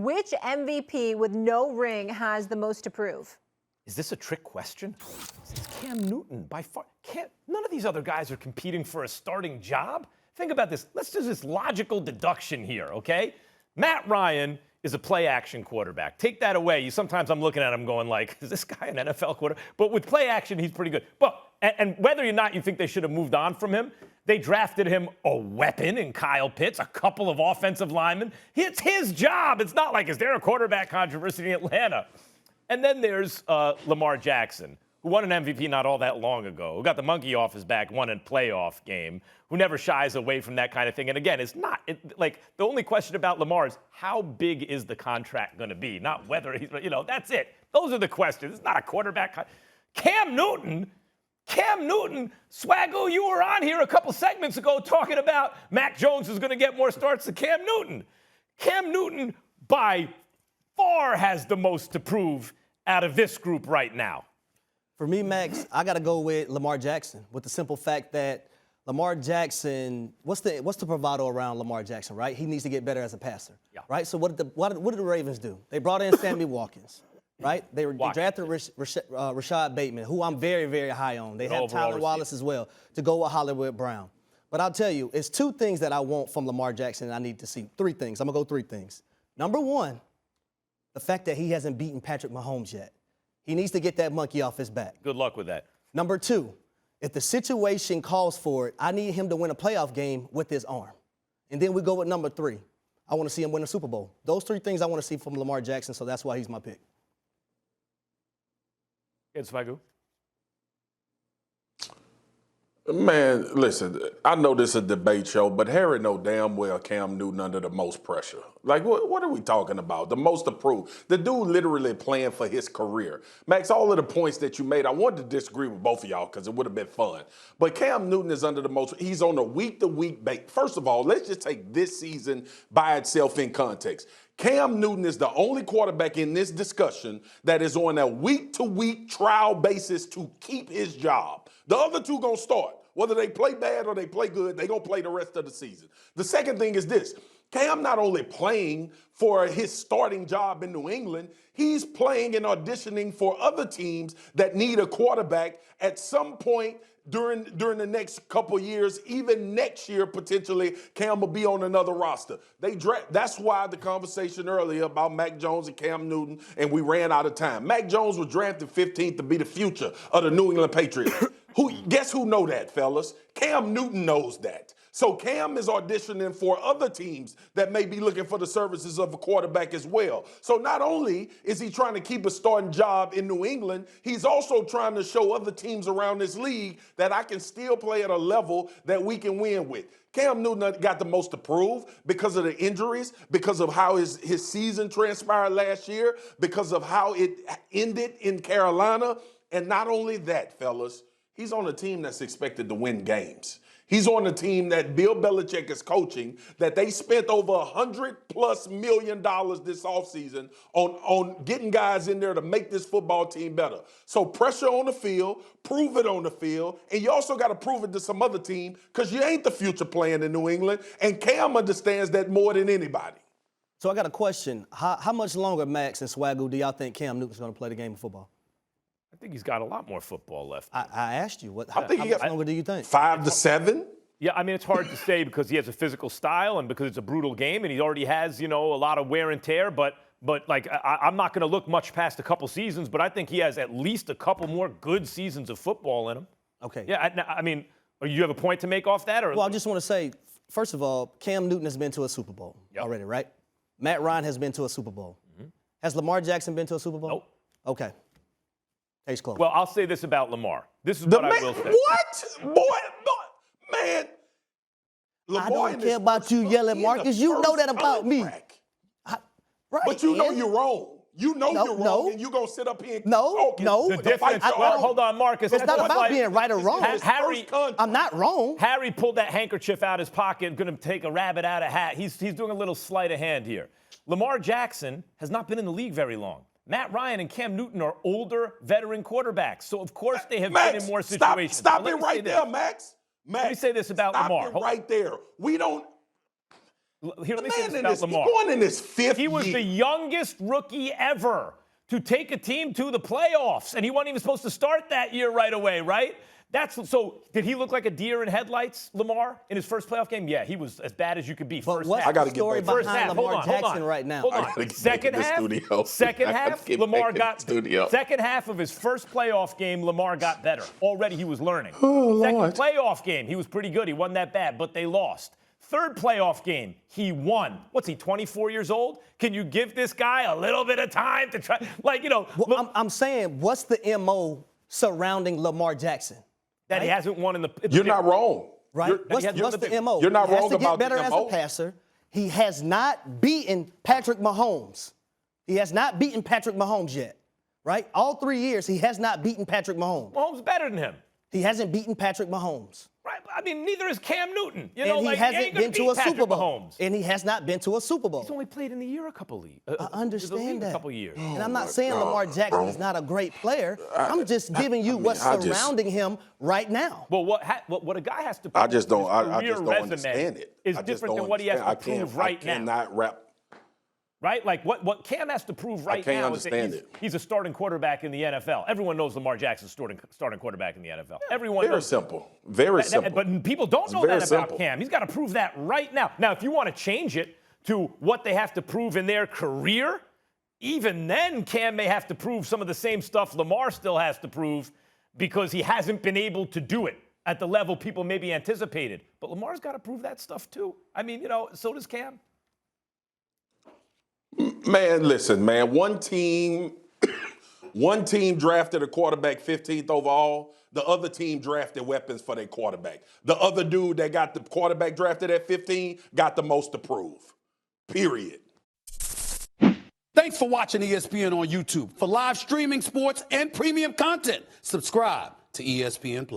Which MVP with no ring has the most to prove? Is this a trick question? It's Cam Newton by far. None of these other guys are competing for a starting job. Think about this. Let's do this logical deduction here, okay? Matt Ryan is a play-action quarterback. Take that away. Sometimes I'm looking at him going like, is this guy an NFL quarterback? But with play-action, he's pretty good. But and whether or not you think they should have moved on from him, they drafted him a weapon in Kyle Pitts, a couple of offensive linemen. It's his job. It's not like, is there a quarterback controversy in Atlanta? And then there's Lamar Jackson, who won an MVP not all that long ago, who got the monkey off his back, won a playoff game, who never shies away from that kind of thing. And again, it's not like the only question about Lamar is how big is the contract going to be, not whether he's, that's it. Those are the questions. It's not a quarterback. Cam Newton, Swaggo, you were on here a couple segments ago talking about Mac Jones is going to get more starts than Cam Newton. Cam Newton, by far, has the most to prove out of this group right now. For me, Max, I got to go with Lamar Jackson, with the simple fact that Lamar Jackson, what's the bravado around Lamar Jackson, right? He needs to get better as a passer, right? So what did the Ravens do? They brought in Sammy Watkins, right? They drafted Rashad Bateman, who I'm very, very high on. They have Tyler Wallace as well to go with Hollywood Brown. But I'll tell you, it's two things that I want from Lamar Jackson and I need to see. Three things. I'm going to go three things. Number one, the fact that he hasn't beaten Patrick Mahomes yet. He needs to get that monkey off his back. Good luck with that. Number two, if the situation calls for it, I need him to win a playoff game with his arm. And then we go with number three. I want to see him win a Super Bowl. Those three things I want to see from Lamar Jackson, so that's why he's my pick. It's Swagoo. Man, listen, I know this is a debate show, but Harry know damn well Cam Newton under the most pressure. Like, what are we talking about? The most approved. The dude literally playing for his career. Max, all of the points that you made, I wanted to disagree with both of y'all because it would have been fun. But Cam Newton is under the most, he's on a week-to-week base. First of all, let's just take this season by itself in context. Cam Newton is the only quarterback in this discussion that is on a week-to-week trial basis to keep his job. The other two going to start. Whether they play bad or they play good, they're going to play the rest of the season. The second thing is this. Cam not only playing for his starting job in New England, he's playing and auditioning for other teams that need a quarterback at some point during the next couple years, even next year, potentially, Cam will be on another roster. That's why the conversation earlier about Mac Jones and Cam Newton, and we ran out of time. Mac Jones was drafted 15th to be the future of the New England Patriots. Guess who know that, fellas? Cam Newton knows that. So Cam is auditioning for other teams that may be looking for the services of a quarterback as well. So not only is he trying to keep a starting job in New England, he's also trying to show other teams around this league that I can still play at a level that we can win with. Cam Newton got the most to prove because of the injuries, because of how his season transpired last year, because of how it ended in Carolina. And not only that, fellas, he's on a team that's expected to win games. He's on a team that Bill Belichick is coaching, that they spent over $100+ million this offseason on getting guys in there to make this football team better. So pressure on the field, prove it on the field, and you also got to prove it to some other team because you ain't the future playing in New England, and Cam understands that more than anybody. So I got a question. How much longer, Max and Swagoo, do y'all think Cam Newton's going to play the game of football? I think he's got a lot more football left. I asked you, how much longer do you think? 5 to 7? Yeah, I mean, it's hard to say because he has a physical style and because it's a brutal game and he already has, a lot of wear and tear. But like, I'm not going to look much past a couple seasons, but I think he has at least a couple more good seasons of football in him. Okay. Yeah, I mean, you have a point to make off that? Or? Well, I just want to say, first of all, Cam Newton has been to a Super Bowl already, right? Matt Ryan has been to a Super Bowl. Mm-hmm. Has Lamar Jackson been to a Super Bowl? Nope. Okay. Case closed. Well, I'll say this about Lamar. This is what I will say. What? Boy, man. Lamar, I don't care about you yelling, Marcus. You know that about me. Right. But you know you're wrong. You know you're wrong, and you're going to sit up here and talk. No. The difference, hold on, Marcus. It's not about being right or wrong. I'm not wrong. Harry pulled that handkerchief out of his pocket, going to take a rabbit out of hat. He's doing a little sleight of hand here. Lamar Jackson has not been in the league very long. Matt Ryan and Cam Newton are older veteran quarterbacks, so of course they have been in more situations. Stop it right there, Max. Let me say this about Lamar. Stop it right there. We don't. Here, let me say this Man, about Lamar. he's going in his fifth He was year. the youngest rookie ever to take a team to the playoffs, and he wasn't even supposed to start that year right away, right? So did he look like a deer in headlights, Lamar, in his first playoff game? Yeah, he was as bad as you could be. But First what's half. the story First behind half. Lamar Hold on. Jackson right now? Hold I on. gotta get Second back in the half. studio. Second I gotta half. get Lamar back in the got. studio. Second half of his first playoff game, Lamar got better. Already he was learning. Oh, Second Lord. playoff game, he was pretty good. He wasn't that bad, but they lost. Third playoff game, he won. What's he, 24 years old? Can you give this guy a little bit of time to try? Well, I'm saying, what's the MO surrounding Lamar Jackson? That he hasn't won in the. You're not wrong. Right? What's the MO? You're not he has wrong to get about better the as MO. a passer. He has not beaten Patrick Mahomes. He has not beaten Patrick Mahomes yet. Right? All 3 years, he has not beaten Patrick Mahomes. Mahomes better than him. He hasn't beaten Patrick Mahomes. Right. I mean, neither is Cam Newton. You And know, he like, hasn't ain't gonna been to beat a Patrick Super Bowl. Mahomes. And he has not been to a Super Bowl. He's only played in the year a couple leagues. I understand that. A couple years. And I'm not saying Lamar Jackson is not a great player. I'm just giving you what's surrounding him right now. Well, what a guy has to prove I just don't. his I just career don't resume understand it. is I just different don't than what he has to understand. prove right now. I cannot wrap. Right? Like what Cam has to prove right can't now is that understand he's a starting quarterback in the NFL. Everyone knows Lamar Jackson's starting quarterback in the NFL. Everyone Very knows. simple. Very simple. But people don't know very that about simple. Cam. He's got to prove that right now. Now, if you want to change it to what they have to prove in their career, even then Cam may have to prove some of the same stuff Lamar still has to prove because he hasn't been able to do it at the level people maybe anticipated. But Lamar's got to prove that stuff too. I mean, so does Cam. Man, listen, man. One team drafted a quarterback 15th overall. The other team drafted weapons for their quarterback. The other dude that got the quarterback drafted at 15 got the most to prove. Period. Thanks for watching ESPN on YouTube. For live streaming, sports, and premium content, subscribe to ESPN+.